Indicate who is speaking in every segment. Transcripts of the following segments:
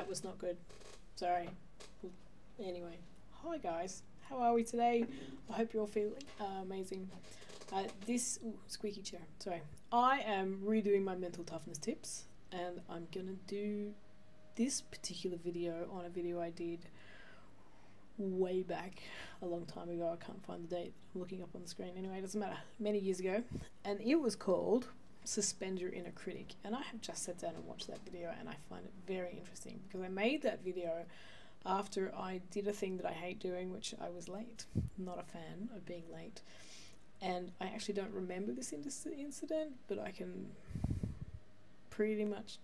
Speaker 1: that was not good. Sorry. Anyway, hi guys. How are we today? I hope you're all feeling amazing. Squeaky chair. Sorry. I am redoing my mental toughness tips, and I'm gonna do this particular video on a video I did way back a long time ago. I can't find the date. I'm looking up on the screen. Anyway, it doesn't matter. Many years ago, and it was called Suspend Your Inner Critic. And I have just sat down and watched that video, and I find it very interesting because I made that video after I did a thing that I hate doing, which I was late. I'm not a fan of being late. And I actually don't remember this incident, but I can pretty much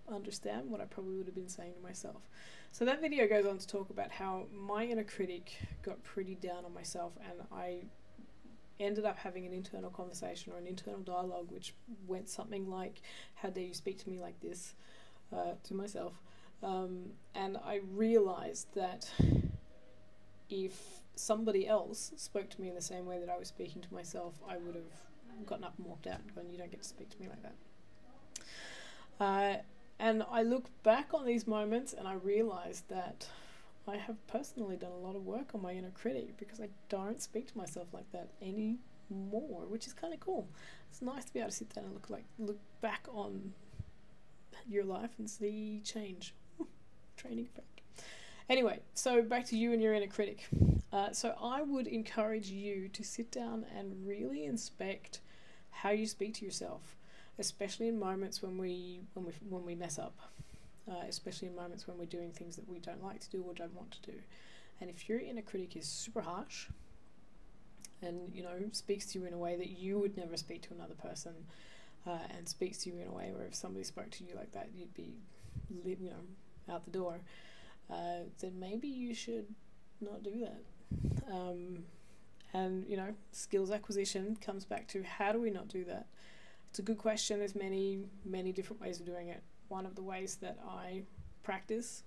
Speaker 1: understand what I probably would have been saying to myself. So that video goes on to talk about how my inner critic got pretty down on myself, and I ended up having an internal conversation or an internal dialogue which went something like, how dare you speak to me like this, to myself. And I realized that if somebody else spoke to me in the same way that I was speaking to myself, I would have gotten up and walked out and gone, you don't get to speak to me like that. And I look back on these moments and I realized that I have personally done a lot of work on my inner critic, because I don't speak to myself like that anymore, which is kind of cool. It's nice to be able to sit down and look back on your life and see change. Training effect. Anyway, so back to you and your inner critic. So I would encourage you to sit down and really inspect how you speak to yourself, especially in moments when we mess up, especially in moments when we're doing things that we don't like to do or don't want to do. And if your inner critic is super harsh and, you know, speaks to you in a way that you would never speak to another person, and speaks to you in a way where if somebody spoke to you like that, you'd be, you know, out the door, then maybe you should not do that. And, you know, skills acquisition comes back to, how do we not do that? It's a good question. There's many different ways of doing it. One of the ways that I practice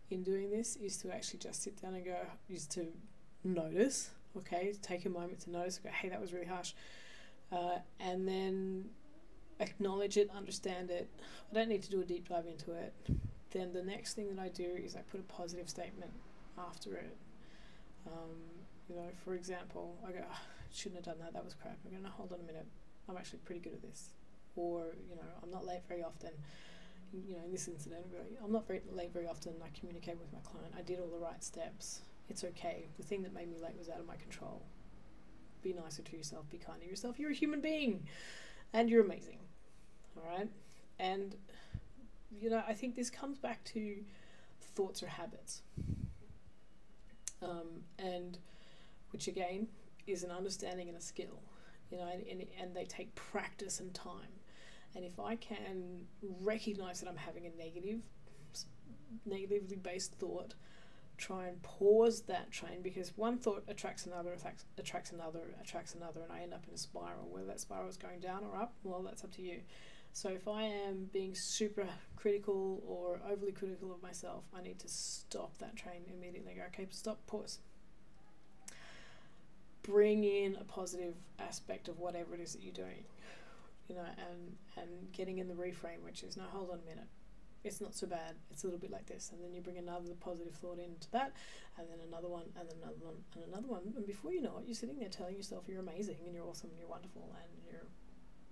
Speaker 1: in doing this is to actually just sit down and go, is to notice, okay, take a moment to notice, go, hey, that was really harsh, and then acknowledge it, understand it. I don't need to do a deep dive into it. Then the next thing that I do is I put a positive statement after it. You know, for example, I go, oh, shouldn't have done that, that was crap. I'm going to hold on a minute, I'm actually pretty good at this. Or, you know, I'm not late very often. You know, in this incident, I'm not late very often. I communicate with my client. I did all the right steps. It's okay. The thing that made me late was out of my control. Be nicer to yourself. Be kind to yourself. You're a human being, and you're amazing. All right? And, you know, I think this comes back to thoughts or habits. And which, again, is an understanding and a skill. You know, and they take practice and time. And if I can recognize that I'm having a negatively based thought, try and pause that train, because one thought attracts another, attracts another, and I end up in a spiral. Whether that spiral is going down or up, well, that's up to you. So if I am being super critical or overly critical of myself, I need to stop that train immediately. Go, okay, stop, pause. Bring in a positive aspect of whatever it is that you're doing, you know, and getting in the reframe, which is, no, hold on a minute, it's not so bad, it's a little bit like this, and then you bring another positive thought into that, and then another one, and then another one, and another one, and before you know it, you're sitting there telling yourself you're amazing, and you're awesome, and you're wonderful, and you're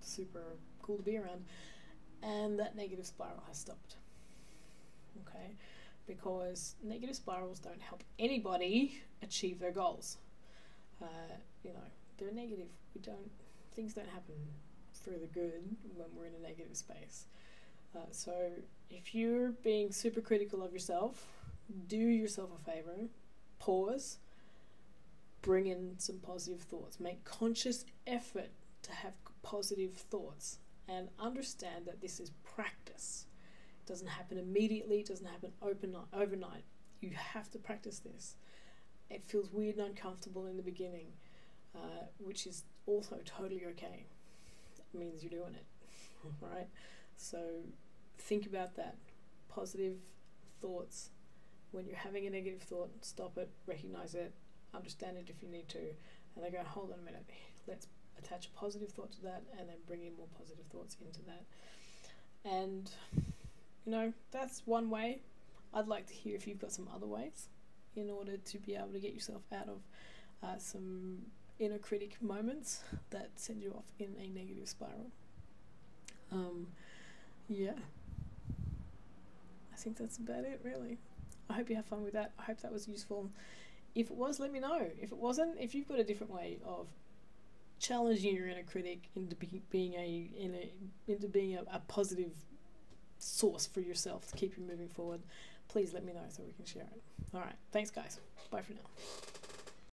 Speaker 1: super cool to be around, and that negative spiral has stopped. Okay, because negative spirals don't help anybody achieve their goals. You know, they're negative. Things don't happen for the good when we're in a negative space. So if you're being super critical of yourself, do yourself a favor, pause, bring in some positive thoughts, make conscious effort to have positive thoughts, and understand that this is practice. It doesn't happen immediately, it doesn't happen overnight. You have to practice this. It feels weird and uncomfortable in the beginning, which is also totally okay. It means you're doing it, right? So think about that. Positive thoughts. When you're having a negative thought, stop it, recognize it, understand it if you need to, and then go, hold on a minute, let's attach a positive thought to that, and then bring in more positive thoughts into that. And, you know, that's one way. I'd like to hear if you've got some other ways in order to be able to get yourself out of some inner critic moments that send you off in a negative spiral. Yeah, I think that's about it, really. I hope you have fun with that. I hope that was useful. If it was, let me know. If it wasn't, if you've got a different way of challenging your inner critic into being a positive source for yourself to keep you moving forward, please let me know so we can share it. All right, thanks guys. Bye for now.